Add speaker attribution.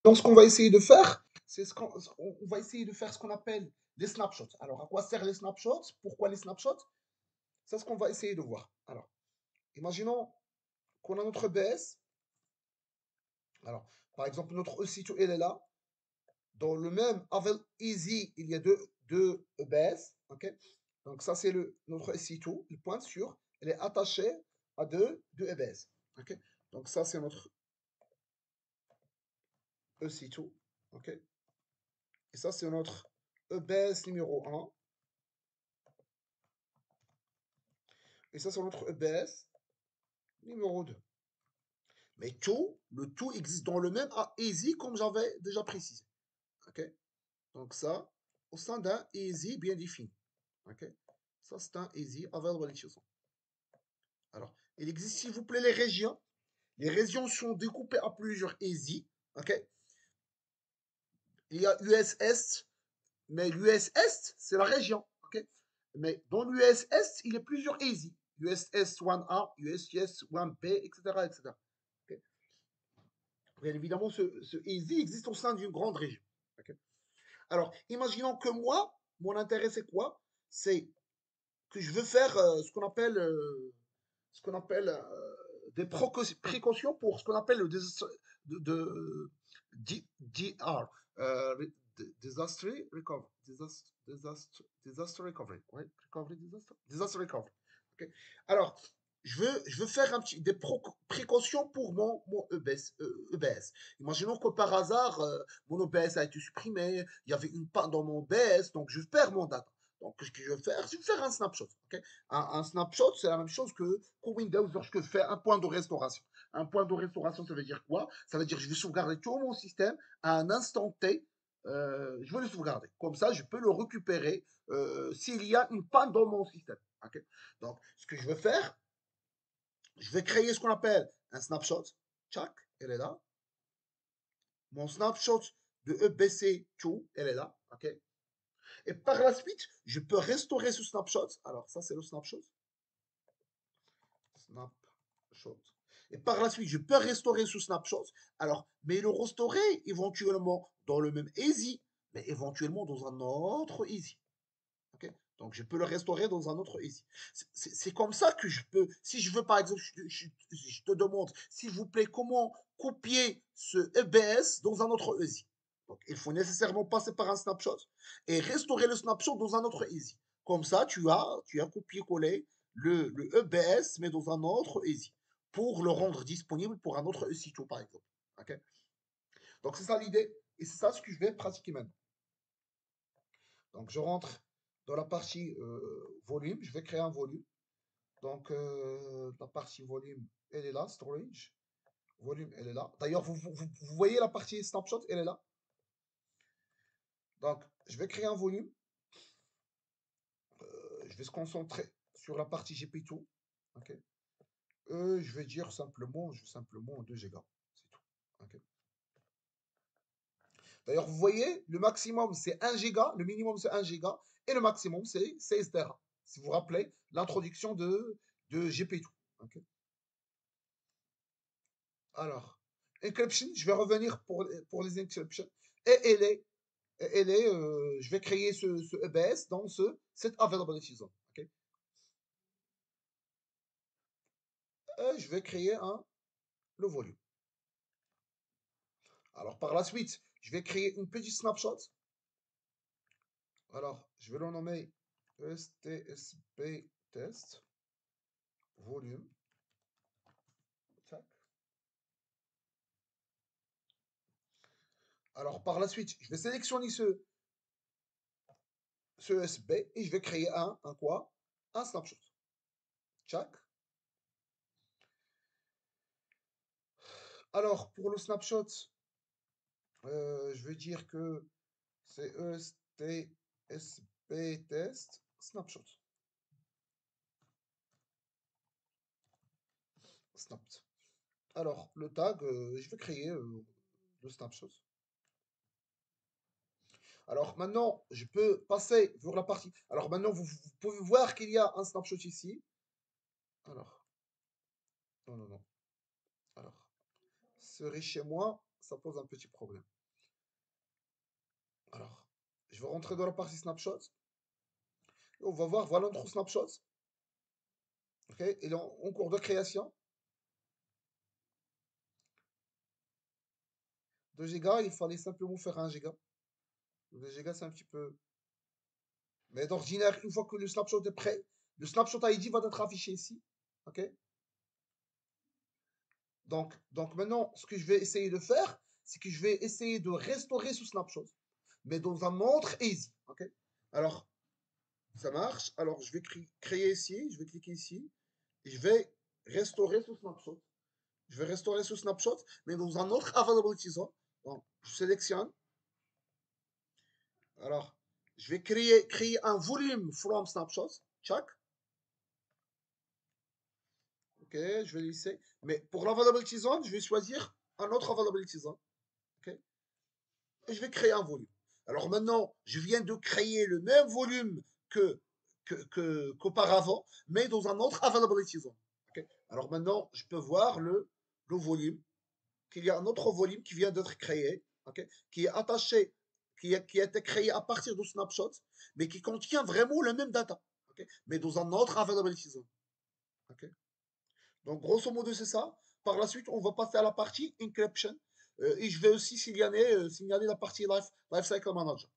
Speaker 1: Donc, ce qu'on va essayer de faire, c'est on va essayer de faire ce qu'on appelle des snapshots. Alors, à quoi servent les snapshots? Pourquoi les snapshots? C'est ce qu'on va essayer de voir. Alors, imaginons qu'on a notre BS. Alors, par exemple, notre EC2, elle est là. Dans le même Avel Easy, il y a deux EBS. OK? Donc, ça, c'est notre EC2. Il pointe sur, elle est attachée à deux EBS. OK? Donc, ça, c'est notre EC2. OK? Et ça, c'est notre EBS numéro 1. Et ça, c'est notre EBS numéro 2. Mais le tout existe dans le même easy comme j'avais déjà précisé. OK? Donc ça, au sein d'un easy bien défini. OK? Ça, c'est un easy availability zone. Alors, il existe, s'il vous plaît, les régions. Les régions sont découpées à plusieurs easy. OK? Il y a US Est, mais l'US Est, c'est la région. OK? Mais dans l'US Est, il y a plusieurs easy. US Est 1A, US Est 1B, etc. etc. OK? Bien évidemment, ce easy existe au sein d'une grande région. OK? Alors, imaginons que moi, mon intérêt, c'est quoi? C'est que je veux faire ce qu'on appelle des précautions pour ce qu'on appelle le DR, disaster recovery, disaster recovery, ouais, disaster recovery. Okay. Alors, je veux faire des précautions pour mon EBS. Imaginons que par hasard, mon EBS a été supprimé, il y avait une panne dans mon EBS, donc je perds mon data. Donc, ce que je vais faire, je vais faire un snapshot. Okay, un snapshot, c'est la même chose que Windows lorsque je fais un point de restauration. Un point de restauration, ça veut dire quoi? Ça veut dire que je vais sauvegarder tout mon système à un instant T. Je vais le sauvegarder. Comme ça, je peux le récupérer s'il y a une panne dans mon système. Okay, donc, ce que je vais faire, je vais créer ce qu'on appelle un snapshot. Tchac, elle est là. Mon snapshot de EBC2, elle est là. OK. Et par la suite, je peux restaurer ce snapshot. Alors, ça, c'est le snapshot. Snapshot. Et par la suite, je peux restaurer ce snapshot. Alors, mais le restaurer éventuellement dans le même easy, mais éventuellement dans un autre easy. Okay, donc, je peux le restaurer dans un autre easy. C'est comme ça que je peux, si je veux par exemple, je te demande, s'il vous plaît, comment copier ce EBS dans un autre easy. Donc, il faut nécessairement passer par un snapshot et restaurer le snapshot dans un autre easy. Comme ça, tu as copié-collé le EBS, mais dans un autre easy pour le rendre disponible pour un autre EC2, par exemple. Okay, donc, c'est ça l'idée et c'est ça ce que je vais pratiquer maintenant. Donc, je rentre dans la partie volume. Je vais créer un volume. Donc, la partie volume, elle est là. Storage. Volume, elle est là. D'ailleurs, vous voyez la partie snapshot, elle est là. Donc, je vais créer un volume. Je vais se concentrer sur la partie GP2. OK. Je vais dire simplement, 2 Go. C'est tout. OK. D'ailleurs, vous voyez, le maximum c'est 1 giga, le minimum c'est 1 giga, et le maximum c'est 16 Tera. Si vous vous rappelez l'introduction de GP2. Okay. Alors, encryption, je vais revenir pour les encryptions. Et je vais créer ce EBS dans cette availability zone. Okay. Et je vais créer le volume. Alors, par la suite, je vais créer une petite snapshot. Alors, je vais le nommer STSP test volume. Tac. Alors, par la suite, je vais sélectionner ce SB et je vais créer un quoi? Un snapshot. Tac. Alors, pour le snapshot, je vais dire que c'est ESTSP test snapshot. Snapped. Alors, le tag, je vais créer le snapshot. Alors maintenant, je peux passer vers la partie. Alors maintenant, vous pouvez voir qu'il y a un snapshot ici. Alors, non, non, non. Alors, serait chez moi. ça pose un petit problème. Alors, je vais rentrer dans la partie snapshot. On va voir, voilà notre snapshot. Ok, il est en cours de création. 2 gigas, il fallait simplement faire 1 giga. 2 gigas, c'est un petit peu. Mais d'ordinaire, une fois que le snapshot est prêt, le snapshot ID va être affiché ici. Ok? Donc maintenant, ce que je vais essayer de faire, c'est que je vais essayer de restaurer ce snapshot, mais dans un autre easy. Ok? Alors, ça marche. Alors, je vais créer ici, je vais cliquer ici, et je vais restaurer ce snapshot. Je vais restaurer ce snapshot, mais dans un autre availability zone. Donc, je sélectionne. Alors, je vais créer un volume from snapshot. Check. Ok, je vais laisser. Mais pour l'availability zone, je vais choisir un autre availability zone. Ok, et je vais créer un volume. Alors maintenant, je viens de créer le même volume que, qu'auparavant, mais dans un autre availability zone. Ok, alors maintenant, je peux voir le volume, qu'il y a un autre volume qui vient d'être créé, ok, qui est attaché, qui a été créé à partir de snapshot, mais qui contient vraiment le même data, ok, mais dans un autre availability zone. Ok, donc, grosso modo, c'est ça. Par la suite, on va passer à la partie encryption. Et je vais aussi signaler la partie Lifecycle Manager.